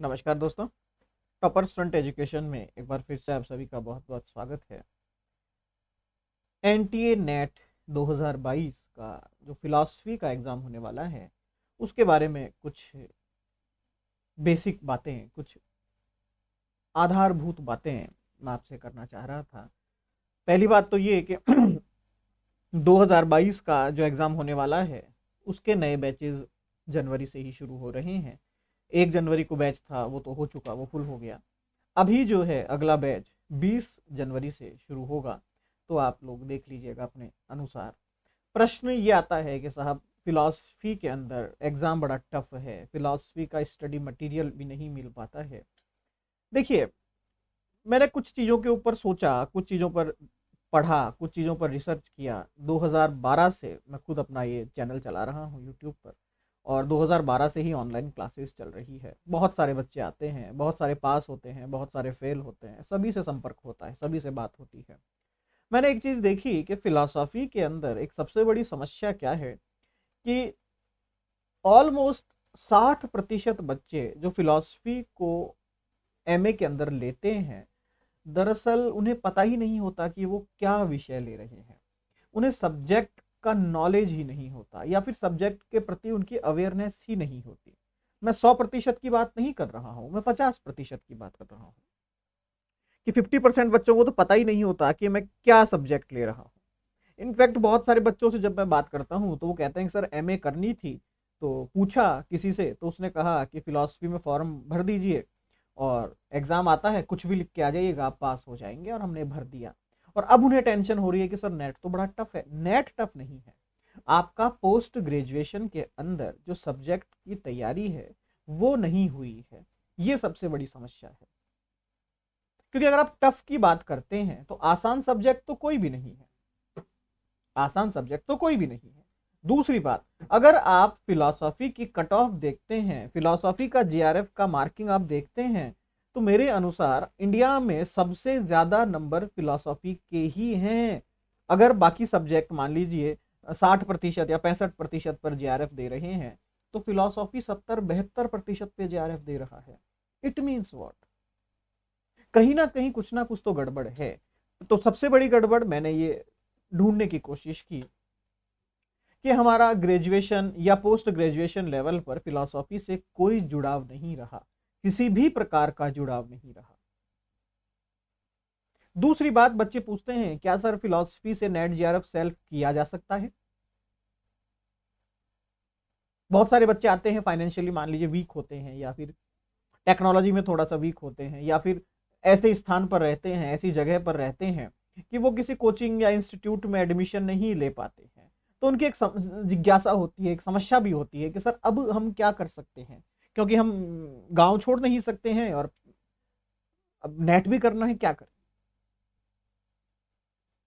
नमस्कार दोस्तों। Topper student education में एक बार फिर से आप सभी का बहुत बहुत स्वागत है। एनटीए नेट 2022 का जो फिलॉसफी का एग्ज़ाम होने वाला है उसके बारे में कुछ बेसिक बातें, कुछ आधारभूत बातें मैं आपसे करना चाह रहा था। पहली बात तो ये कि 2022 का जो एग्ज़ाम होने वाला है उसके नए बैचेस जनवरी से ही शुरू हो रहे हैं। 1 जनवरी को बैच था, वो तो हो चुका, वो फुल हो गया। अभी जो है अगला बैच 20 जनवरी से शुरू होगा, तो आप लोग देख लीजिएगा अपने अनुसार। प्रश्न ये आता है कि साहब फिलॉसफी के अंदर एग्ज़ाम बड़ा टफ है, फिलॉसफी का स्टडी मटेरियल भी नहीं मिल पाता है। देखिए, मैंने कुछ चीज़ों के ऊपर सोचा, कुछ चीज़ों पर पढ़ा, कुछ चीज़ों पर रिसर्च किया। 2012 से मैं खुद अपना ये चैनल चला रहा हूँ यूट्यूब पर, और 2012 से ही ऑनलाइन क्लासेस चल रही है। बहुत सारे बच्चे आते हैं, बहुत सारे पास होते हैं, बहुत सारे फेल होते हैं, सभी से संपर्क होता है, सभी से बात होती है। मैंने एक चीज़ देखी कि फिलॉसफी के अंदर एक सबसे बड़ी समस्या क्या है कि ऑलमोस्ट 60% बच्चे जो फिलॉसफी को एमए के अंदर लेते हैं, दरअसल उन्हें पता ही नहीं होता कि वो क्या विषय ले रहे हैं। उन्हें सब्जेक्ट का नॉलेज ही नहीं होता, या फिर सब्जेक्ट के प्रति उनकी अवेयरनेस ही नहीं होती। मैं 100% की बात नहीं कर रहा हूं, मैं 50% की बात कर रहा हूं कि 50% बच्चों को तो पता ही नहीं होता कि मैं क्या सब्जेक्ट ले रहा हूं। इनफैक्ट बहुत सारे बच्चों से जब मैं बात करता हूं तो वो कहते हैं कि सर एमए करनी थी, तो पूछा किसी से तो उसने कहा कि फिलॉसफी में फॉर्म भर दीजिए और एग्जाम आता है, कुछ भी लिख के आ जाइएगा, आप पास हो जाएंगे। और हमने भर दिया, और अब उन्हें टेंशन हो रही है कि सर नेट तो बड़ा टफ है। नेट टफ नहीं है, आपका पोस्ट ग्रेजुएशन के अंदर जो सब्जेक्ट की तैयारी है वो नहीं हुई है, ये सबसे बड़ी समस्या है। क्योंकि अगर आप टफ की बात करते हैं तो आसान सब्जेक्ट तो कोई भी नहीं है, आसान सब्जेक्ट तो कोई भी नहीं है। दूसरी बात, अगर आप फिलॉसफी की कट ऑफ देखते हैं, फिलॉसफी का जीआरएफ का मार्किंग आप देखते हैं, तो मेरे अनुसार इंडिया में सबसे ज्यादा नंबर फिलॉसफी के ही हैं। अगर बाकी सब्जेक्ट मान लीजिए 60% या 65% पर जीआरएफ दे रहे हैं, तो फिलॉसफी 70-72% पे जीआरएफ दे रहा है। It means what? कहीं ना कुछ ना कुछ तो गड़बड़ है। तो सबसे बड़ी गड़बड़ मैंने ये ढूंढने की कोशिश की कि हमारा ग्रेजुएशन या पोस्ट ग्रेजुएशन लेवल पर फिलॉसफी से कोई जुड़ाव नहीं रहा, किसी भी प्रकार का जुड़ाव नहीं रहा। दूसरी बात, बच्चे पूछते हैं क्या सर फिलॉसफी से नेट जीआरएफ सेल्फ किया जा सकता है। बहुत सारे बच्चे आते हैं फाइनेंशियली मान लीजिए वीक होते हैं, या फिर टेक्नोलॉजी में थोड़ा सा वीक होते हैं, या फिर ऐसे स्थान पर रहते हैं, ऐसी जगह पर रहते हैं कि वो किसी कोचिंग या इंस्टीट्यूट में एडमिशन नहीं ले पाते हैं। तो उनकी एक जिज्ञासा होती है, एक समस्या भी होती है कि सर अब हम क्या कर सकते हैं, क्योंकि हम गांव छोड़ नहीं सकते हैं और अब नेट भी करना है, क्या करें।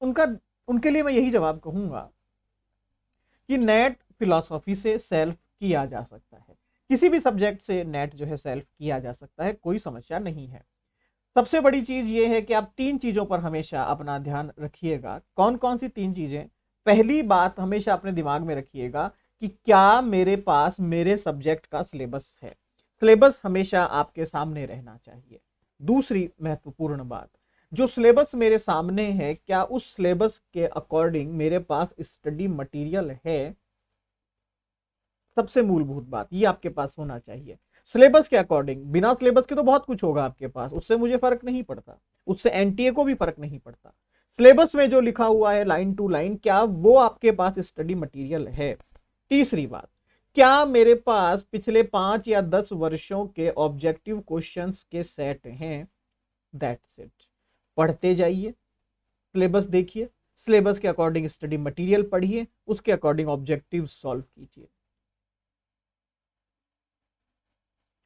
उनका उनके लिए मैं यही जवाब कहूंगा कि नेट फिलॉसफी से सेल्फ किया जा सकता है, किसी भी सब्जेक्ट से नेट जो है सेल्फ किया जा सकता है, कोई समस्या नहीं है। सबसे बड़ी चीज ये है कि आप 3 चीजों पर हमेशा अपना ध्यान रखिएगा। कौन कौन सी 3 चीजें? पहली बात हमेशा अपने दिमाग में रखिएगा कि क्या मेरे पास मेरे सब्जेक्ट का सिलेबस है। सिलेबस हमेशा आपके सामने रहना चाहिए। दूसरी महत्वपूर्ण बात, जो सिलेबस मेरे सामने है, क्या उस सिलेबस के अकॉर्डिंग मेरे पास स्टडी मटेरियल है। सबसे मूलभूत बात ये आपके पास होना चाहिए। सिलेबस के अकॉर्डिंग, बिना सिलेबस के तो बहुत कुछ होगा आपके पास, उससे मुझे फर्क नहीं पड़ता, उससे एनटीए को भी फर्क नहीं पड़ता। सिलेबस में जो लिखा हुआ है लाइन टू लाइन, क्या वो आपके पास स्टडी मटेरियल है। तीसरी बात, क्या मेरे पास पिछले 5 या 10 वर्षों के ऑब्जेक्टिव क्वेश्चंस के सेट हैं। That's it. पढ़ते जाइए, सिलेबस देखिए, सिलेबस के अकॉर्डिंग स्टडी मटेरियल पढ़िए, उसके अकॉर्डिंग ऑब्जेक्टिव सॉल्व कीजिए।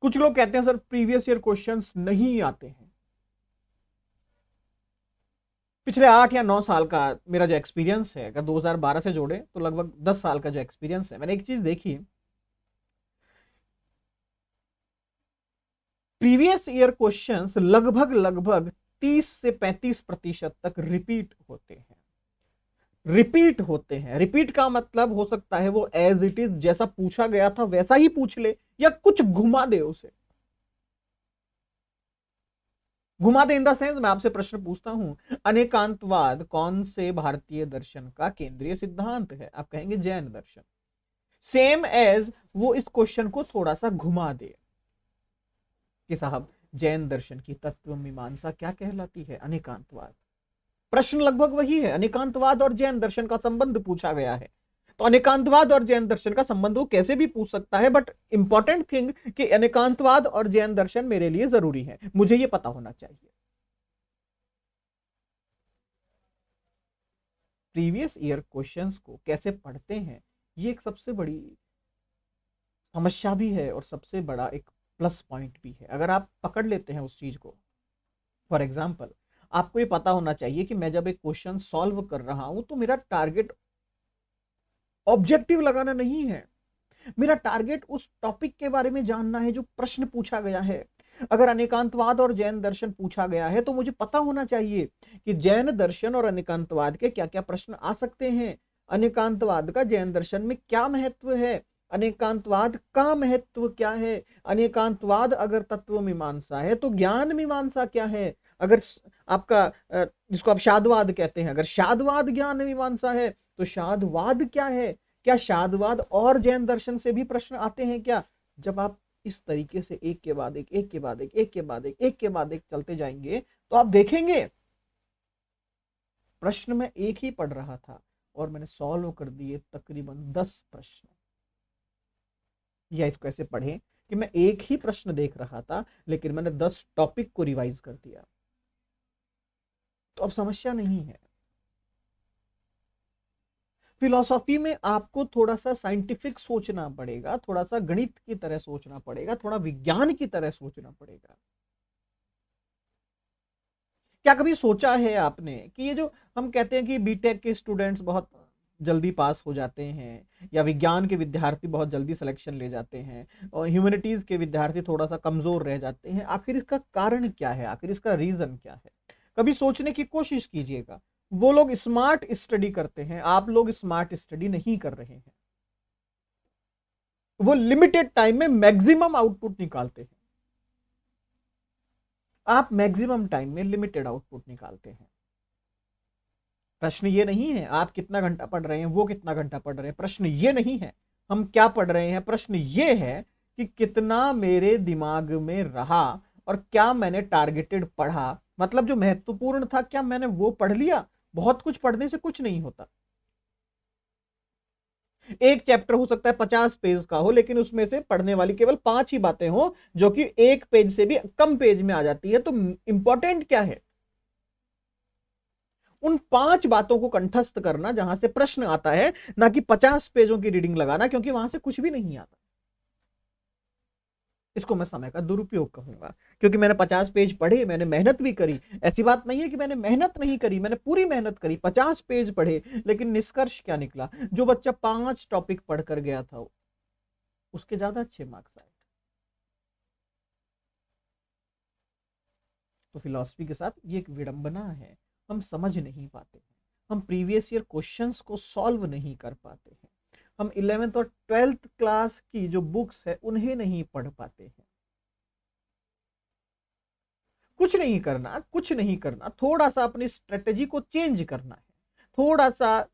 कुछ लोग कहते हैं सर प्रीवियस ईयर क्वेश्चंस नहीं आते हैं। पिछले 8 या 9 साल का मेरा जो एक्सपीरियंस है, अगर 2012 से जोड़े तो लगभग 10 साल का जो एक्सपीरियंस है, मैंने एक चीज देखी, प्रीवियस ईयर क्वेश्चंस लगभग लगभग 30 से 35% तक रिपीट होते हैं। रिपीट होते हैं, रिपीट का मतलब हो सकता है वो एज इट इज जैसा पूछा गया था वैसा ही पूछ ले, या कुछ घुमा दे उसे। घुमा दे इन द सेंस, मैं आपसे प्रश्न पूछता हूं अनेकांतवाद कौन से भारतीय दर्शन का केंद्रीय सिद्धांत है? आप कहेंगे जैन दर्शन। सेम एज वो इस क्वेश्चन को थोड़ा सा घुमा दे कि साहब जैन दर्शन की तत्व मीमांसा क्या कहलाती है? अनेकांतवाद। प्रश्न लगभग वही है, अनेकांतवाद और जैन दर्शन का संबंध पूछा गया है। तो अनेकांतवाद और जैन दर्शन का संबंध वो कैसे भी पूछ सकता है, बट इंपॉर्टेंट थिंग कि अनेकांतवाद और जैन दर्शन मेरे लिए जरूरी है, मुझे ये पता होना चाहिए। प्रीवियस ईयर क्वेश्चंस को कैसे पढ़ते हैं, ये एक सबसे बड़ी समस्या भी है और सबसे बड़ा एक प्लस पॉइंट भी है। अगर आप पकड़ लेते हैं उस चीज को, फॉर एग्जाम्पल आपको ये पता होना चाहिए कि मैं जब एक क्वेश्चन सॉल्व कर रहा हूं तो मेरा टारगेट ऑब्जेक्टिव लगाना नहीं है, मेरा टारगेट उस टॉपिक के बारे में जानना है जो प्रश्न पूछा गया है। अगर अनेकांतवाद और जैन दर्शन पूछा गया है तो मुझे पता होना चाहिए कि जैन दर्शन और अनेकांतवाद के क्या क्या प्रश्न आ सकते हैं, अनेकांतवाद का जैन दर्शन में क्या महत्व है, अनेकांतवाद का महत्व क्या है, अनेकांतवाद अगर तत्व मीमांसा है तो ज्ञान मीमांसा क्या है, अगर आपका जिसको आप शादवाद कहते हैं, अगर शादवाद ज्ञान मीमांसा है तो शादवाद क्या है, क्या शादवाद और जैन दर्शन से भी प्रश्न आते हैं क्या? जब आप इस तरीके से एक के बाद एक, एक के बाद एक, एक के बाद एक, एक के बाद एक चलते जाएंगे तो आप देखेंगे प्रश्न में एक ही पढ़ रहा था और मैंने सॉल्व कर दिए तकरीबन 10 प्रश्न। या इसको ऐसे पढ़ें कि मैं एक ही प्रश्न देख रहा था लेकिन मैंने 10 टॉपिक को रिवाइज कर दिया। तो अब समस्या नहीं है। फिलॉसफी में आपको थोड़ा सा साइंटिफिक सोचना पड़ेगा, थोड़ा सा गणित की तरह सोचना पड़ेगा, थोड़ा विज्ञान की तरह सोचना पड़ेगा। क्या कभी सोचा है आपने कि ये जो हम कहते हैं कि बीटेक के स्टूडेंट्स बहुत जल्दी पास हो जाते हैं या विज्ञान के विद्यार्थी बहुत जल्दी सिलेक्शन ले जाते हैं और ह्यूमैनिटीज के विद्यार्थी थोड़ा सा कमजोर रह जाते हैं, आखिर इसका कारण क्या है, आखिर इसका रीजन क्या है? कभी सोचने की कोशिश कीजिएगा। वो लोग स्मार्ट स्टडी करते हैं, आप लोग स्मार्ट स्टडी नहीं कर रहे हैं। वो लिमिटेड टाइम में मैक्सिमम आउटपुट निकालते हैं, आप मैक्सिमम टाइम में लिमिटेड आउटपुट निकालते हैं। प्रश्न ये नहीं है आप कितना घंटा पढ़ रहे हैं, वो कितना घंटा पढ़ रहे हैं, प्रश्न ये नहीं है हम क्या पढ़ रहे हैं, प्रश्न ये है कि कितना मेरे दिमाग में रहा और क्या मैंने टारगेटेड पढ़ा, मतलब जो महत्वपूर्ण था क्या मैंने वो पढ़ लिया। बहुत कुछ पढ़ने से कुछ नहीं होता। एक चैप्टर हो सकता है 50 पेज का हो लेकिन उसमें से पढ़ने वाली केवल 5 ही बातें हो जो कि एक पेज से भी कम पेज में आ जाती है। तो इंपॉर्टेंट क्या है? उन 5 बातों को कंठस्थ करना जहां से प्रश्न आता है, ना कि 50 पेजों की रीडिंग लगाना, क्योंकि वहां से कुछ भी नहीं आता। इसको मैं समय का दुरुपयोग कहूंगा, क्योंकि मैंने 50 पेज पढ़े, मैंने मेहनत भी करी। ऐसी बात नहीं है कि मैंने मेहनत नहीं करी, मैंने पूरी मेहनत करी, 50 पेज पढ़े, लेकिन निष्कर्ष क्या निकला? जो बच्चा 5 टॉपिक पढ़कर गया था उसके ज्यादा अच्छे मार्क्स आए। तो फिलॉसफी के साथ ये एक विडंबना है, हम समझ नहीं पाते हैं, हम प्रीवियस ईयर क्वेश्चंस को सॉल्व नहीं कर पाते हैं, हम 11th और 12th क्लास की जो बुक्स है उन्हें नहीं पढ़ पाते हैं। कुछ नहीं करना, कुछ नहीं करना, थोड़ा सा अपनी स्ट्रेटेजी को चेंज करना है। थोड़ा सा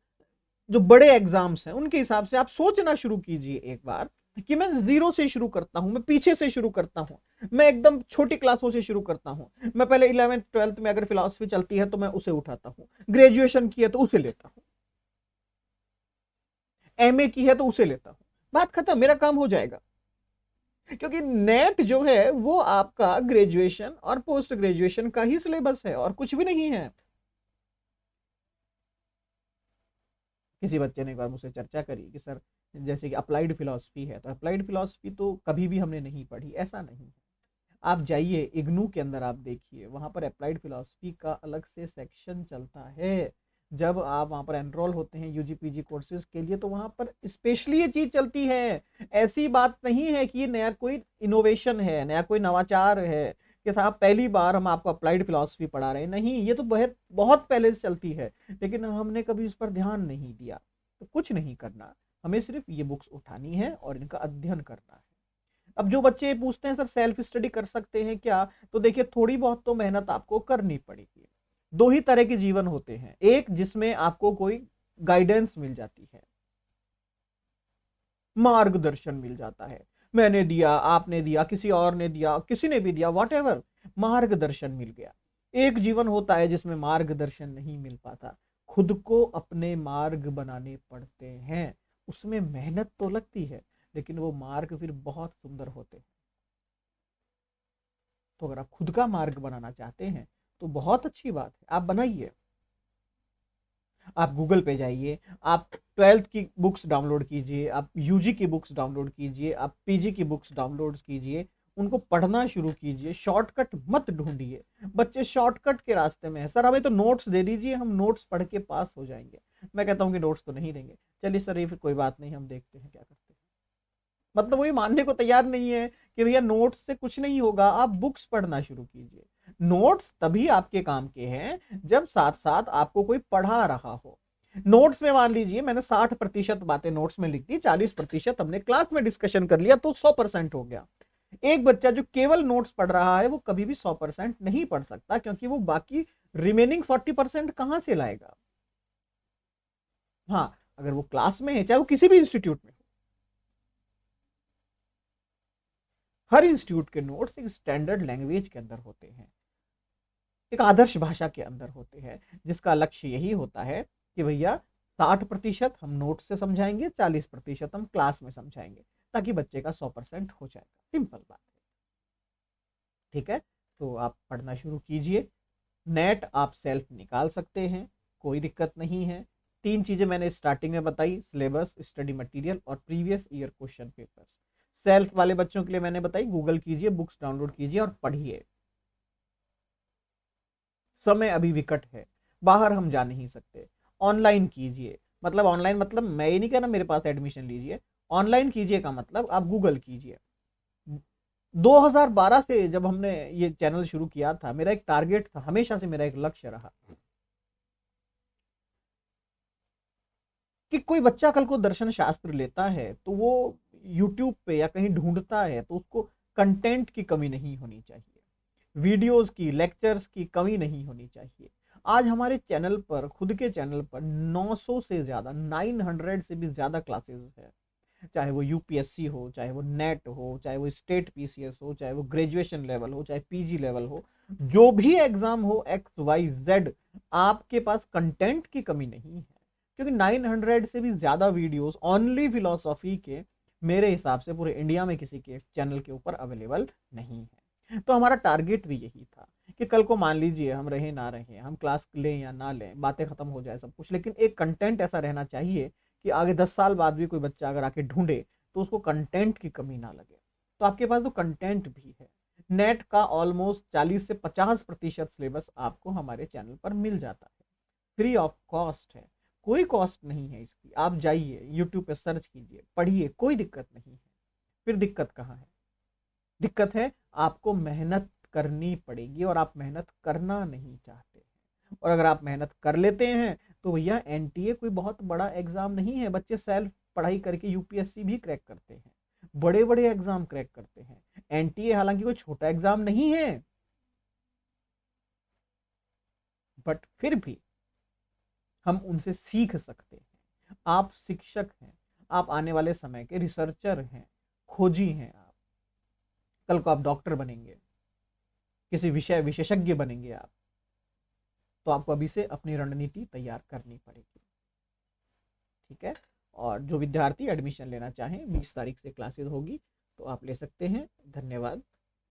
जो बड़े एग्जाम्स हैं उनके हिसाब से आप सोचना शुरू कीजिए एक बार कि मैं जीरो से शुरू करता हूं, मैं पीछे से शुरू करता हूं, मैं एकदम छोटी क्लासों से शुरू करता हूं। मैं पहले 11th 12th में अगर फिलॉसफी चलती है तो मैं उसे उठाता हूं, ग्रेजुएशन की है तो उसे लेता हूं, एमए की है तो उसे लेता हूं, बात खत्म, मेरा काम हो जाएगा। क्योंकि नेट जो है वो आपका ग्रेजुएशन और पोस्ट ग्रेजुएशन का ही सिलेबस है और कुछ भी नहीं है। किसी बच्चे ने एक बार मुझसे चर्चा करी कि सर जैसे कि अप्लाइड फिलॉसफी है, तो अप्लाइड फिलॉसफी तो कभी भी हमने नहीं पढ़ी, ऐसा नहीं है। आप जाइए इग्नू के अंदर, आप देखिए वहां पर अप्लाइड फिलॉसफी का अलग से सेक्शन चलता है। जब आप वहां पर एनरोल होते हैं यूजी पीजी कोर्सेज के लिए तो वहां पर स्पेशली ये चीज चलती है। ऐसी बात नहीं है कि ये नया कोई इनोवेशन है, नया कोई नवाचार है कि साहब पहली बार हम आपको अप्लाइड फिलॉसफी पढ़ा रहे हैं। नहीं, ये तो बहुत बहुत पहले से चलती है, लेकिन हमने कभी उस पर ध्यान नहीं दिया। तो कुछ नहीं करना, हमें सिर्फ ये बुक्स उठानी है और इनका अध्ययन करना है। अब जो बच्चे पूछते हैं सर सेल्फ स्टडी कर सकते हैं क्या, तो देखिए थोड़ी बहुत तो मेहनत आपको करनी पड़ेगी। दो ही तरह के जीवन होते हैं, एक जिसमें आपको कोई गाइडेंस मिल जाती है, मार्गदर्शन मिल जाता है, मैंने दिया, आपने दिया, किसी और ने दिया, किसी ने भी दिया, वॉट एवर, मार्गदर्शन मिल गया। एक जीवन होता है जिसमें मार्गदर्शन नहीं मिल पाता, खुद को अपने मार्ग बनाने पड़ते हैं। उसमें मेहनत तो लगती है लेकिन वो मार्ग फिर बहुत सुंदर होते हैं। तो अगर आप खुद का मार्ग बनाना चाहते हैं तो बहुत अच्छी बात है, आप बनाइए। आप गूगल पे जाइए, आप 12th की बुक्स डाउनलोड कीजिए, आप यूजी की बुक्स डाउनलोड कीजिए, आप पीजी की बुक्स डाउनलोड कीजिए, उनको पढ़ना शुरू कीजिए, शॉर्टकट मत ढूंढिए। बच्चे शॉर्टकट के रास्ते में है, सर हमें तो नोट्स दे दीजिए, हम नोट्स पढ़ के पास हो जाएंगे। मैं कहता हूँ कि नोट्स तो नहीं देंगे, चलिए सर ये फिर कोई बात नहीं, हम देखते हैं क्या करते हैं। मतलब वही मानने को तैयार नहीं है कि भैया नोट्स से कुछ नहीं होगा, आप बुक्स पढ़ना शुरू कीजिए। नोट्स तभी आपके काम के हैं जब साथ साथ आपको कोई पढ़ा रहा हो। नोट्स में मान लीजिए मैंने 60% बातें नोट्स में लिख दी, 40% हमने क्लास में डिस्कशन कर लिया, तो 100% हो गया। एक बच्चा जो केवल नोट्स पढ़ रहा है वो कभी भी 100% नहीं पढ़ सकता, क्योंकि वो बाकी रिमेनिंग 40% कहां से लाएगा। हाँ, अगर वो क्लास में है, चाहे वो किसी भी इंस्टीट्यूट में, हर इंस्टीट्यूट के नोट्स एक स्टैंडर्ड लैंग्वेज के अंदर होते हैं, एक आदर्श भाषा के अंदर होते हैं, जिसका लक्ष्य यही होता है कि भैया 60% हम नोट से समझाएंगे, 40% हम क्लास में समझाएंगे, ताकि बच्चे का 100% हो जाएगा। सिंपल बात है, ठीक है। तो आप पढ़ना शुरू कीजिए, नेट आप सेल्फ निकाल सकते हैं, कोई दिक्कत नहीं है। 3 चीजें मैंने स्टार्टिंग में बताई, सिलेबस, स्टडी मटेरियल और previous year question papers. Self वाले बच्चों के लिए मैंने बताई, गूगल कीजिए, बुक्स डाउनलोड कीजिए और पढ़िए। समय अभी विकट है, बाहर हम जा नहीं सकते, ऑनलाइन कीजिए। मतलब ऑनलाइन मतलब मैं ये नहीं कह रहा मेरे पास एडमिशन लीजिए, ऑनलाइन कीजिए का मतलब आप गूगल कीजिए। 2012 से जब हमने ये चैनल शुरू किया था, मेरा एक टारगेट था, हमेशा से मेरा एक लक्ष्य रहा कि कोई बच्चा कल को दर्शन शास्त्र लेता है तो वो यूट्यूब पे या कहीं ढूंढता है तो उसको कंटेंट की कमी नहीं होनी चाहिए, वीडियोस की, लेक्चर्स की कमी नहीं होनी चाहिए। आज हमारे चैनल पर, खुद के चैनल पर 900 से ज्यादा, 900 से भी ज्यादा क्लासेस है। चाहे वो यूपीएससी हो, चाहे वो नेट हो, चाहे वो स्टेट पीसीएस हो, चाहे वो ग्रेजुएशन लेवल हो, चाहे पीजी लेवल हो, जो भी एग्जाम हो, XYZ, आपके पास कंटेंट की कमी नहीं है। क्योंकि 900 से भी ज्यादा वीडियोस ओनली फिलोसॉफी के मेरे हिसाब से पूरे इंडिया में किसी के चैनल के ऊपर अवेलेबल नहीं है। तो हमारा टारगेट भी यही था कि कल को मान लीजिए हम रहे ना रहे, हम क्लास लें या ना लें, बातें खत्म हो जाए सब कुछ, लेकिन एक कंटेंट ऐसा रहना चाहिए कि आगे 10 साल बाद भी कोई बच्चा अगर आके ढूंढे तो उसको कंटेंट की कमी ना लगे। तो आपके पास तो कंटेंट भी है। नेट का ऑलमोस्ट 40 से 50% सिलेबस आपको हमारे चैनल पर मिल जाता है, फ्री ऑफ कॉस्ट है, कोई कॉस्ट नहीं है इसकी। आप जाइए यूट्यूब पे सर्च कीजिए, पढ़िए, कोई दिक्कत नहीं है। फिर दिक्कत कहाँ है? दिक्कत है आपको मेहनत करनी पड़ेगी और आप मेहनत करना नहीं चाहते हैं। और अगर आप मेहनत कर लेते हैं तो भैया एनटीए कोई बहुत बड़ा एग्जाम नहीं है, बच्चे सेल्फ पढ़ाई करके यूपीएससी भी क्रैक करते हैं, बड़े बड़े एग्जाम क्रैक करते हैं। एनटीए हालांकि कोई छोटा एग्जाम नहीं है, बट फिर भी हम उनसे सीख सकते हैं। आप शिक्षक हैं, आप आने वाले समय के रिसर्चर हैं, खोजी हैं। आप कल को आप डॉक्टर बनेंगे, किसी विषय विशेषज्ञ बनेंगे आप, तो आपको अभी से अपनी रणनीति तैयार करनी पड़ेगी, ठीक है। और जो विद्यार्थी एडमिशन लेना चाहें, 20 तारीख से क्लासेस होगी, तो आप ले सकते हैं। धन्यवाद।